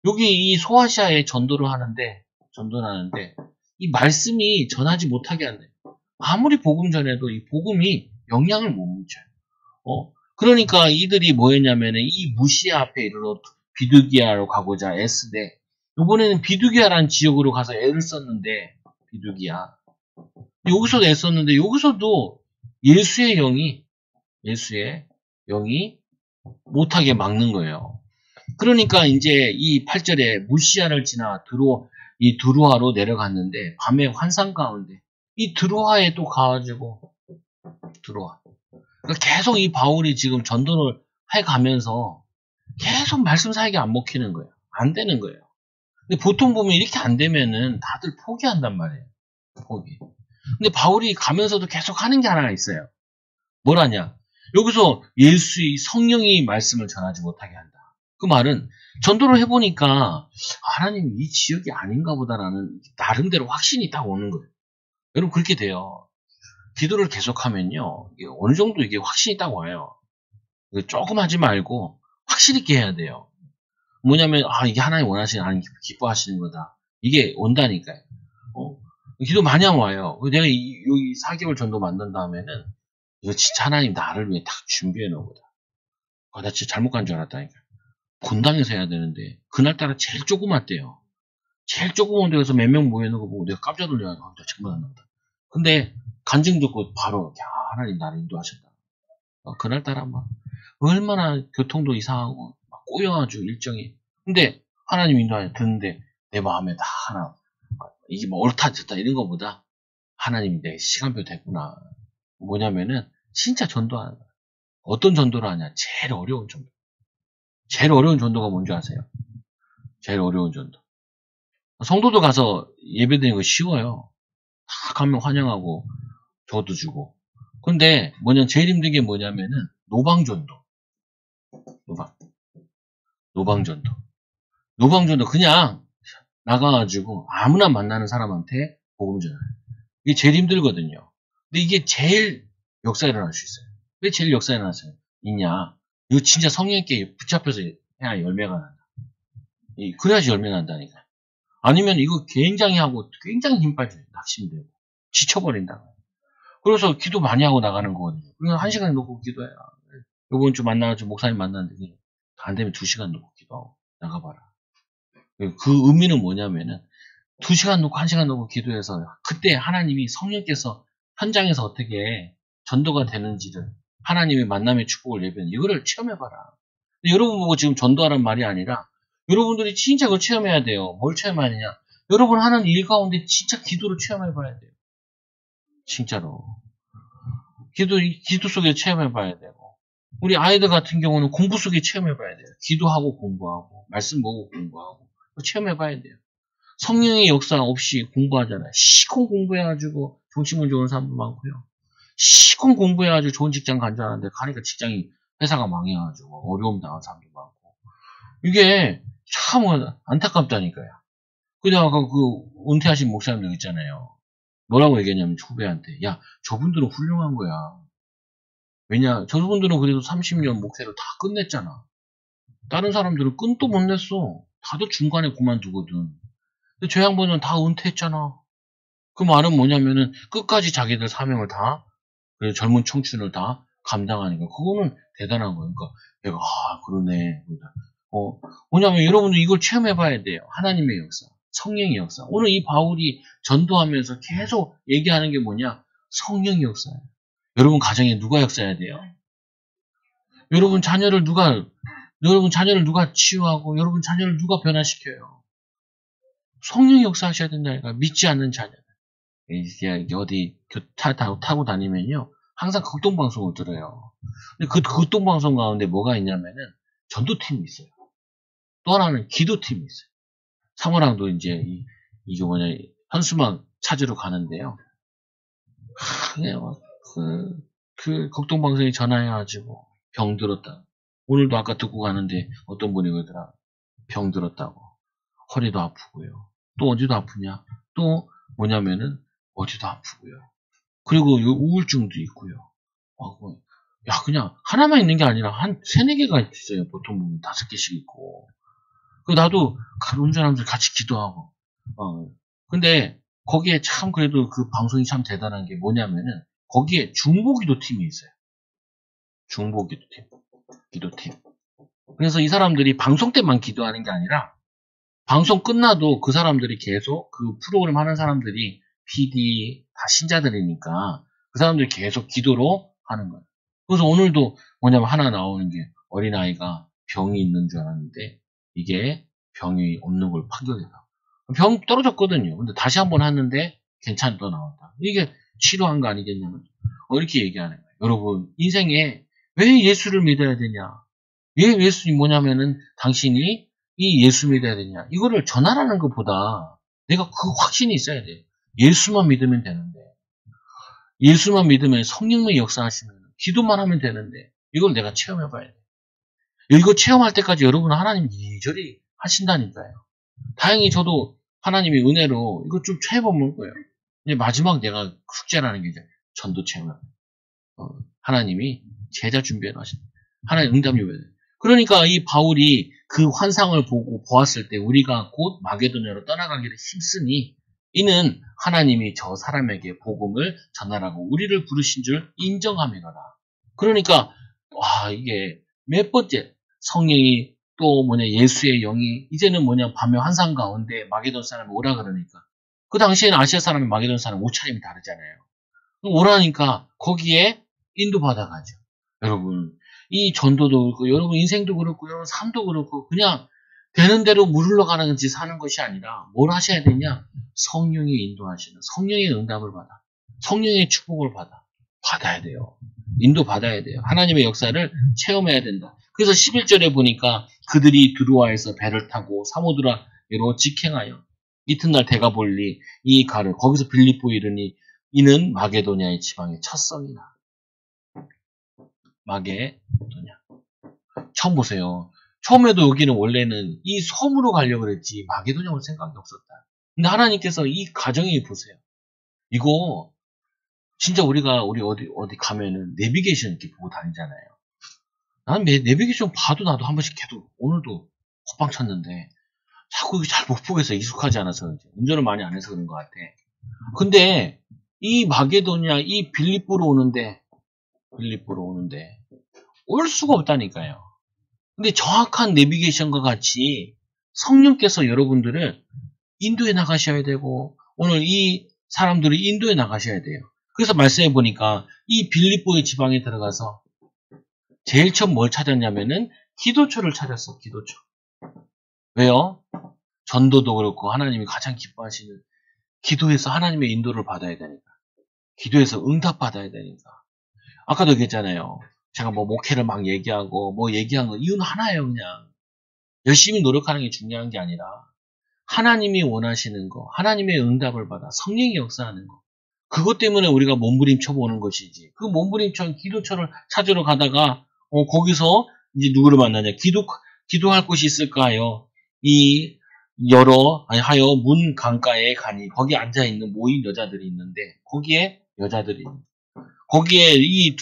여기 이 소아시아에 전도를 하는데 이 말씀이 전하지 못하게 한대. 아무리 복음 전해도 이 복음이 영향을 못 미쳐요. 그러니까 이들이 뭐 했냐면은 이 무시아 앞에 이르러 비두기아로 가고자 애쓰되 이번에는 비두기아라는 지역으로 가서 애를 썼는데 비둘기야. 여기서도 애썼는데 여기서도 예수의 영이 못하게 막는 거예요. 그러니까 이제 이 8절에 무시아를 지나 이 드루아로 내려갔는데 밤의 환상 가운데 이 드루아에 또 가가지고 드루아. 그러니까 계속 이 바울이 지금 전도를 해가면서 계속 말씀 사역이 안 먹히는 거예요. 안 되는 거예요. 근데 보통 보면 이렇게 안 되면은 다들 포기한단 말이에요. 포기. 근데 바울이 가면서도 계속 하는 게 하나 있어요. 뭐라냐? 여기서 예수의 성령이 말씀을 전하지 못하게 한다. 그 말은 전도를 해보니까 하나님 이 지역이 아닌가 보다라는 나름대로 확신이 딱 오는 거예요. 여러분 그렇게 돼요. 기도를 계속하면요. 어느 정도 이게 확신이 딱 와요. 조금 하지 말고 확실히 있게 해야 돼요. 뭐냐면 이게 하나님 원하시는 하나님 기뻐하시는 거다. 이게 온다니까요. 기도 많이 하면 와요. 내가 여기 4개월 전도 만난 다음에는 이거 진짜 하나님 나를 위해 딱 준비해 놓은 거다. 나 진짜 잘못 간 줄 알았다니까. 본당에서 해야 되는데 그날따라 제일 조그맣대요. 제일 조그만 데에서 몇 명 모여있는 거 보고 내가 깜짝 놀라가지고 나 정말 안 나온다. 근데 간증 듣고 바로 하나님 나를 인도하셨다. 그날따라 막 얼마나 교통도 이상하고 막 꼬여가지고 일정이. 근데 하나님 인도하여 듣는데 내 마음에 다 하나 이게 뭐 옳다 좋다 이런 거보다 하나님이 내 시간표 됐구나. 뭐냐면은 진짜 전도하는 거야. 어떤 전도를 하냐? 제일 어려운 전도. 제일 어려운 전도가 뭔지 아세요? 제일 어려운 전도. 성도도 가서 예배드리는 거 쉬워요. 다 가면 환영하고 저도 주고. 근데 제일 힘든 게 뭐냐면은 노방전도. 노방전도 그냥 나가가지고 아무나 만나는 사람한테 복음 전하요. 이게 제일 힘들거든요. 근데 이게 제일 역사 일어날 수 있어요. 왜 제일 역사 일어났어요? 있냐? 이거 진짜 성령께 붙잡혀서 해야 열매가 난다. 그래야지 열매 난다니까. 아니면 이거 굉장히 하고 굉장히 힘 빠져요. 낙심되고 지쳐버린다. 그래서 기도 많이 하고 나가는 거거든요. 그래서 1시간 놓고 기도해라. 이번 주 만나가지고 목사님 만났는데 안 되면 2시간 놓고 기도하고 나가봐라. 그 의미는 뭐냐면은 2시간 놓고 1시간 놓고 기도해서 그때 하나님이 성령께서 현장에서 어떻게 전도가 되는지를 하나님의 만남의 축복을 예배는 이거를 체험해봐라. 여러분 보고 지금 전도하란 말이 아니라 여러분들이 진짜 그걸 체험해야 돼요. 뭘 체험하느냐? 여러분 하는 일 가운데 진짜 기도를 체험해봐야 돼요. 진짜로. 기도 속에 체험해봐야 되고 우리 아이들 같은 경우는 공부 속에 체험해봐야 돼요. 기도하고 공부하고 말씀 보고 공부하고 체험해봐야 돼요. 성령의 역사 없이 공부하잖아요. 시콩 공부해가지고 정치문 좋은 사람도 많고요. 시콩 공부해가지고 좋은 직장 간 줄 알았는데 가니까 직장이 회사가 망해가지고 어려움 당한 사람도 많고 이게 참 안타깝다니까요. 근데 아까 그 은퇴하신 목사님들 있잖아요. 뭐라고 얘기했냐면 후배한테 야 저분들은 훌륭한 거야. 왜냐 저분들은 그래도 30년 목회를 다 끝냈잖아. 다른 사람들은 끈도 못 냈어. 다들 중간에 그만두거든. 근데 저 양반은 다 은퇴했잖아. 그 말은 뭐냐면은 끝까지 자기들 사명을 다 젊은 청춘을 다 감당하니까 그거는 대단한 거예요. 그러니까 내가 그러네. 뭐냐면 여러분들 이걸 체험해봐야 돼요. 하나님의 역사, 성령의 역사. 오늘 이 바울이 전도하면서 계속 얘기하는 게 뭐냐? 성령의 역사예요. 여러분 가정에 누가 역사해야 돼요? 여러분 자녀를 누가 치유하고 여러분 자녀를 누가 변화시켜요? 성령의 역사하셔야 된다니까. 믿지 않는 자녀. 이게 어디 타고 다니면요. 항상 극동방송을 들어요. 근데 그 극동방송 가운데 뭐가 있냐면은 전도팀이 있어요. 또 하나는 기도팀이 있어요. 사모랑도 이제 이게 뭐냐 현수막 찾으러 가는데요. 그 극동방송에 전화해가지고 병 들었다. 오늘도 아까 듣고 가는데 어떤 분이 그러더라. 병 들었다고. 허리도 아프고요. 또 어디도 아프냐? 또 뭐냐면은 어디도 아프고요. 그리고 우울증도 있고요. 그냥 하나만 있는 게 아니라 한 3-4개가 있어요. 보통 보면 5개씩 있고. 나도 운전하면서 같이 기도하고. 근데 거기에 참 그래도 그 방송이 참 대단한 게 뭐냐면은 거기에 중보기도 팀이 있어요. 기도팀. 그래서 이 사람들이 방송 때만 기도하는 게 아니라 방송 끝나도 그 사람들이 계속 그 프로그램 하는 사람들이 PD 다 신자들이니까 그 사람들이 계속 기도로 하는 거예요. 그래서 오늘도 뭐냐면 하나 나오는 게 어린아이가 병이 있는 줄 알았는데 이게 병이 없는 걸 판결해서 병 떨어졌거든요. 근데 다시 한번 하는데 괜찮다 나왔다. 이게 치료한 거 아니겠냐면 이렇게 얘기하는 거예요. 여러분 인생에 왜 예수를 믿어야 되냐? 왜 예수님 뭐냐면은 당신이 이 예수 믿어야 되냐? 이거를 전하라는 것보다 내가 그 확신이 있어야 돼. 예수만 믿으면 되는데 예수만 믿으면 성령의 역사하시면 기도만 하면 되는데 이걸 내가 체험해봐야 돼. 이거 체험할 때까지 여러분은 하나님 이리저리 하신다니까요. 다행히 저도 하나님이 은혜로 이거 좀 체험해볼 거예요. 이제 마지막 내가 숙제라는 게 이제 전도 체험. 하나님이 제자 준비해 놔신. 하나님 응답이 왜 돼? 그러니까 이 바울이 그 환상을 보고 보았을 때 우리가 곧 마게도냐로 떠나가기를 힘쓰니 이는 하나님이 저 사람에게 복음을 전하라고 우리를 부르신 줄 인정함이로라. 그러니까 와 이게 몇 번째 성령이 또 뭐냐 예수의 영이 이제는 뭐냐 밤의 환상 가운데 마게돈 사람이 오라 그러니까 그 당시에는 아시아 사람이 마게돈 사람 옷차림이 다르잖아요. 오라니까 거기에 인도받아가죠. 여러분 이 전도도 그렇고 여러분 인생도 그렇고 여러분 삶도 그렇고 그냥 되는 대로 물 흘러가는 건지 사는 것이 아니라 뭘 하셔야 되냐? 성령이 인도하시는 성령의 응답을 받아 성령의 축복을 받아야 돼요. 인도받아야 돼요. 하나님의 역사를 체험해야 된다. 그래서 11절에 보니까 그들이 드로아에서 배를 타고 사모드라로 직행하여 이튿날 대가볼리 이 가를 거기서 빌립보에 이르니 이는 마게도냐의 지방의 첫 성이나 마게도냐. 처음 보세요. 처음에도 여기는 원래는 이 섬으로 가려고 그랬지 마게도냐 올 생각이 없었다. 근데 하나님께서 이 가정에 보세요. 이거 진짜 우리가 어디 가면은 내비게이션 이렇게 보고 다니잖아요. 나는 내비게이션 봐도 나도 한 번씩 계속 오늘도 헛방 쳤는데 자꾸 이게 잘 못 보겠어. 익숙하지 않아서 그런지. 운전을 많이 안 해서 그런 것 같아. 근데 이 마게도냐 이 빌립보로 오는데 올 수가 없다니까요. 근데 정확한 내비게이션과 같이 성령께서 여러분들을 인도에 나가셔야 되고 오늘 이 사람들이 인도에 나가셔야 돼요. 그래서 말씀해 보니까 이 빌립보의 지방에 들어가서 제일 처음 뭘 찾았냐면은 기도처를 찾았어. 기도처. 왜요? 전도도 그렇고 하나님이 가장 기뻐하시는 기도에서 하나님의 인도를 받아야 되니까. 기도에서 응답 받아야 되니까. 아까도 얘기했잖아요. 제가 뭐 목회를 막 얘기하고 뭐 얘기한 거 이유는 하나예요. 그냥 열심히 노력하는 게 중요한 게 아니라 하나님이 원하시는 거, 하나님의 응답을 받아 성령이 역사하는 거. 그것 때문에 우리가 몸부림쳐 보는 것이지. 그 몸부림쳐 기도처를 찾으러 가다가 거기서 이제 누구를 만나냐? 기도할 곳이 있을까요? 이 하여 문 강가에 가니 거기 앉아 있는 모인 여자들이 있는데 거기에 여자들이 거기에 이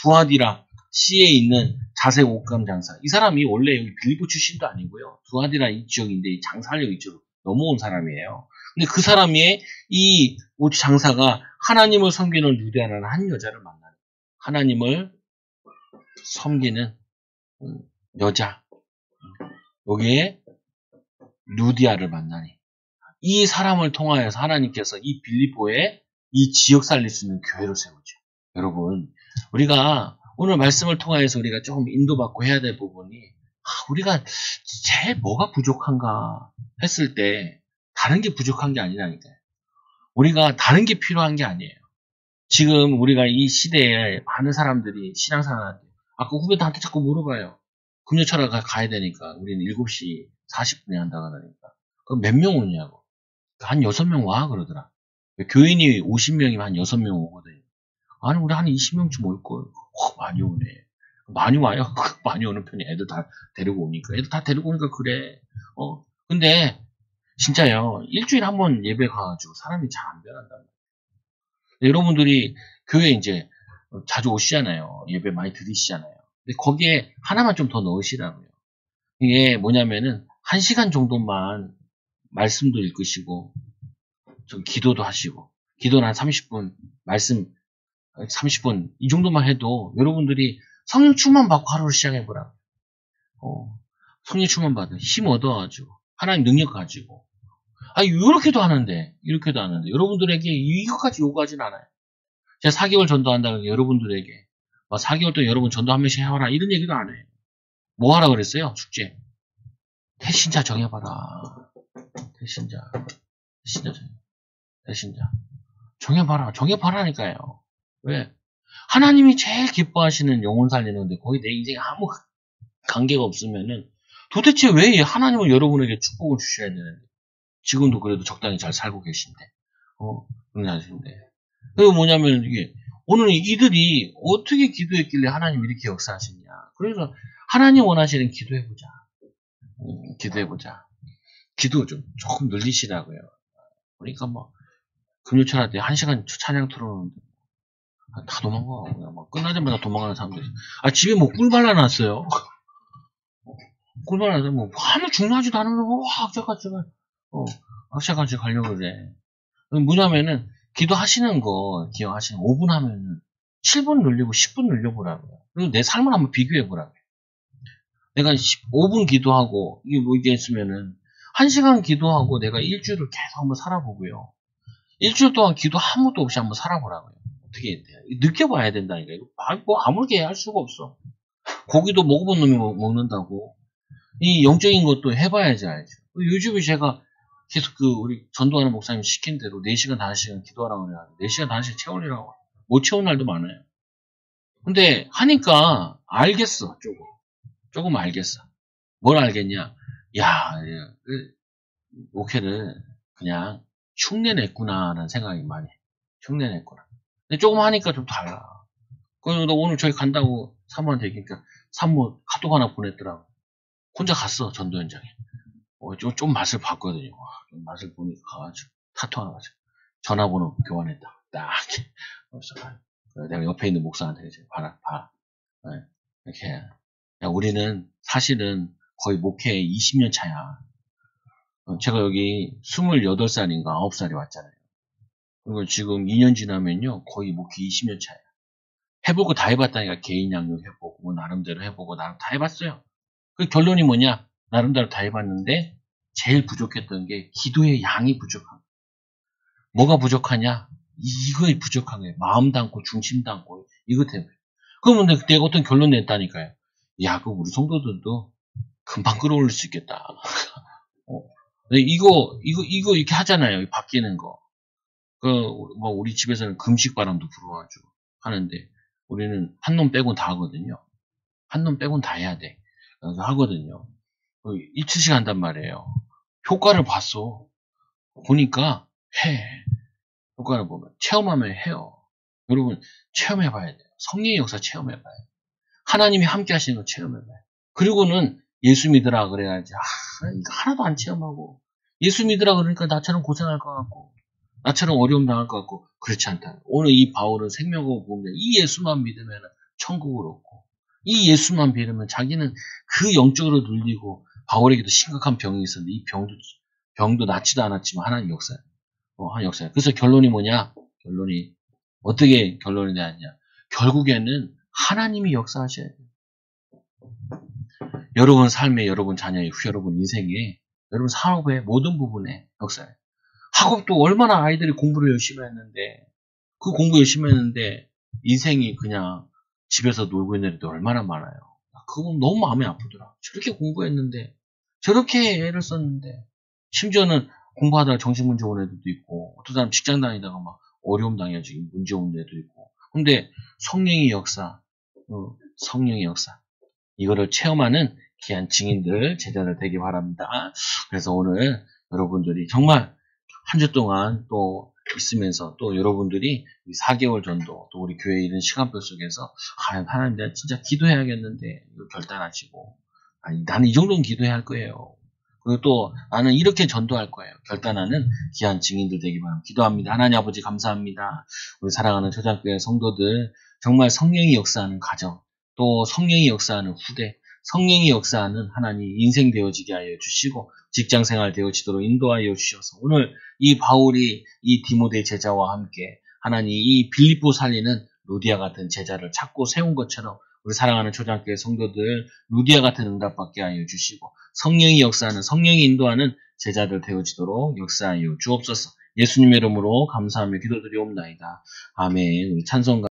두아디라 시에 있는 자색 옷감 장사. 이 사람이 원래 여기 빌립보 출신도 아니고요. 두아디라 이 지역인데 이 장사하려고 이쪽으로 넘어온 사람이에요. 근데 그 사람의 이 옷 장사가 하나님을 섬기는 루디아라는 한 여자를 만나요. 하나님을 섬기는 여자. 여기에 루디아를 만나니. 이 사람을 통하여서 하나님께서 이 빌립보에 이 지역 살릴 수 있는 교회를 세우죠. 여러분, 우리가 오늘 말씀을 통하여서 우리가 조금 인도받고 해야 될 부분이 우리가 제일 뭐가 부족한가 했을 때 다른 게 부족한 게 아니라니까요. 우리가 다른 게 필요한 게 아니에요. 지금 우리가 이 시대에 많은 사람들이 신앙생활 아까 후배들한테 자꾸 물어봐요. 금요철에 가야 되니까 우리는 7시 40분에 한다고 하니까 그럼 몇 명 오냐고. 한 6명 와 그러더라. 교인이 50명이면 한 6명 오거든요. 아니 우리 한 20명쯤 올걸. 많이 오네. 많이 와요. 많이 오는 편이 애들 다 데리고 오니까. 애들 다 데리고 오니까 그래. 근데 진짜요. 일주일에 한 번 예배 가가지고 사람이 잘 안 변한단 말이에요. 여러분들이 교회 이제 자주 오시잖아요. 예배 많이 드리시잖아요. 근데 거기에 하나만 좀 더 넣으시라고요. 이게 뭐냐면은 1시간 정도만 말씀도 읽으시고 좀 기도도 하시고 기도는 한 30분 말씀 30분 이 정도만 해도 여러분들이 성령 충만 받고 하루를 시작해보라. 성령 충만 받아 힘 얻어가지고 하나님 능력 가지고 이렇게도 하는데, 여러분들에게 이것까지 요구하진 않아요. 제가 4개월 전도한다고 여러분들에게, 4개월 동안 여러분 전도 한 명씩 해와라. 이런 얘기도 안 해요. 뭐 하라 그랬어요? 숙제. 태신자 정해봐라. 태신자. 정해봐라니까요. 왜? 하나님이 제일 기뻐하시는 영혼 살리는데 거의 내 인생에 아무 관계가 없으면은 도대체 왜 하나님은 여러분에게 축복을 주셔야 되는데 지금도 그래도 적당히 잘 살고 계신데 그런 하시는데 그리고 뭐냐면 이게 오늘 이들이 어떻게 기도했길래 하나님 이렇게 역사하시냐. 그래서 하나님 원하시는 기도해보자. 기도 좀 조금 늘리시라고요. 그러니까 금요철 할 때 1시간 찬양 틀어놓는데 다 도망가. 그냥 끝나자마자 도망가는 사람들이. 집에 꿀 발라놨어요. 꿀 발라놨어요. 아무 중요하지도 않은 거, 악착같이 가려고 그래. 뭐냐면은, 기도하시는 거, 기억하시는 5분 하면은, 7분 늘리고 10분 늘려보라고요. 그리고 내 삶을 한번 비교해보라고요. 내가 5분 기도하고, 이게 있으면은, 1시간 기도하고 내가 일주일을 계속 한번 살아보고요. 일주일 동안 기도 아무것도 없이 한번 살아보라고요. 어떻게 돼요? 느껴봐야 된다니까. 이거 아무렇게 할 수가 없어. 고기도 먹어본 놈이 먹는다고. 이 영적인 것도 해봐야지 알죠. 요즘에 제가 계속 우리 전도하는 목사님 시킨 대로 4시간, 5시간 기도하라고 그래요. 4시간, 5시간 채우려고. 못 채운 날도 많아요. 근데 하니까 알겠어, 조금 알겠어. 뭘 알겠냐? 목회를 그냥 흉내냈구나라는 생각이 많이 해. 흉내냈구나. 근데 조금 하니까 좀 달라. 그래서 오늘 저희 간다고 사모한테 얘기하니까 사모 카톡 하나 보냈더라고. 혼자 갔어, 전도 현장에. 좀 맛을 봤거든요. 좀 맛을 보니까 가가지고 카톡 하나 가지고 전화번호 교환했다. 딱. 그래서 내가 옆에 있는 목사한테 이제 봐. 이렇게. 우리는 사실은 거의 목회 20년 차야. 제가 여기 28살인가 9살이 왔잖아요. 그리고 지금 2년 지나면요. 거의 목회 20년 차야. 해보고 다 해봤다니까. 개인 양육 해보고, 나름대로 해보고, 다 해봤어요. 그 결론이 뭐냐? 나름대로 다 해봤는데, 제일 부족했던 게 기도의 양이 부족한 거예요. 뭐가 부족하냐? 이거에 부족한 거예요. 마음 담고, 중심 담고, 이것 때문에. 그러면 내가 어떤 결론 냈다니까요. 우리 성도들도 금방 끌어올릴 수 있겠다. 이거 이렇게 하잖아요. 바뀌는 거. 우리 집에서는 금식 바람도 불어가지고 하는데, 우리는 한 놈 빼곤 다 하거든요. 한 놈 빼곤 다 해야 돼. 그래서 하거든요. 일치씩 한단 말이에요. 효과를 봤어. 보니까 해. 효과를 보면 체험하면 해요. 여러분 체험해봐야 돼요. 성령의 역사 체험해봐야 돼요. 하나님이 함께 하시는 거 체험해봐요. 그리고는 예수 믿으라 그래야지. 이거 하나도 안 체험하고 예수 믿으라 그러니까 나처럼 고생할 것 같고 나처럼 어려움 당할 것 같고 그렇지 않다. 오늘 이 바울은 생명하고 보면 이 예수만 믿으면 천국을 얻고 이 예수만 믿으면 자기는 그 영적으로 눌리고 바울에게도 심각한 병이 있었는데 이 병도 낫지도 않았지만 하나님 역사예요. 하나님 역사예요. 그래서 결론이 뭐냐? 어떻게 결론이 나왔냐? 결국에는 하나님이 역사하셔야 돼요. 여러분 삶에, 여러분 자녀의, 여러분 인생에, 여러분 사업의 모든 부분에 역사예요. 학업도 얼마나 아이들이 공부를 열심히 했는데 그 공부 열심히 했는데 인생이 그냥 집에서 놀고 있는 애들도 얼마나 많아요. 그건 너무 마음이 아프더라. 저렇게 공부했는데 저렇게 애를 썼는데 심지어는 공부하다가 정신문제 온 애들도 있고 어떤 사람 직장 다니다가 막 어려움 당해가지고 문제 온 애도 있고 근데 성령의 역사 이거를 체험하는 귀한 증인들 제자들 되기 바랍니다. 그래서 오늘 여러분들이 정말 한 주 동안 또 있으면서 또 여러분들이 4개월 전도 또 우리 교회 이런 시간표 속에서 하나님 내가 진짜 기도해야겠는데 이거 결단하시고 나는 이 정도는 기도해야 할 거예요. 그리고 또 나는 이렇게 전도할 거예요. 결단하는 귀한 증인들 되기 바랍니다. 기도합니다. 하나님 아버지 감사합니다. 우리 사랑하는 초장교회 성도들 정말 성령이 역사하는 가정 또 성령이 역사하는 후대 성령이 역사하는 하나님 인생 되어지게 하여 주시고 직장생활 되어지도록 인도하여 주셔서 오늘 이 바울이 이 디모데 제자와 함께 하나님 이 빌립보 살리는 루디아 같은 제자를 찾고 세운 것처럼 우리 사랑하는 초등학교의 성도들 루디아 같은 응답받게 하여 주시고 성령이 역사하는 성령이 인도하는 제자들 되어지도록 역사하여 주옵소서. 예수님의 이름으로 감사하며 기도드리옵나이다. 아멘. 우리 찬송가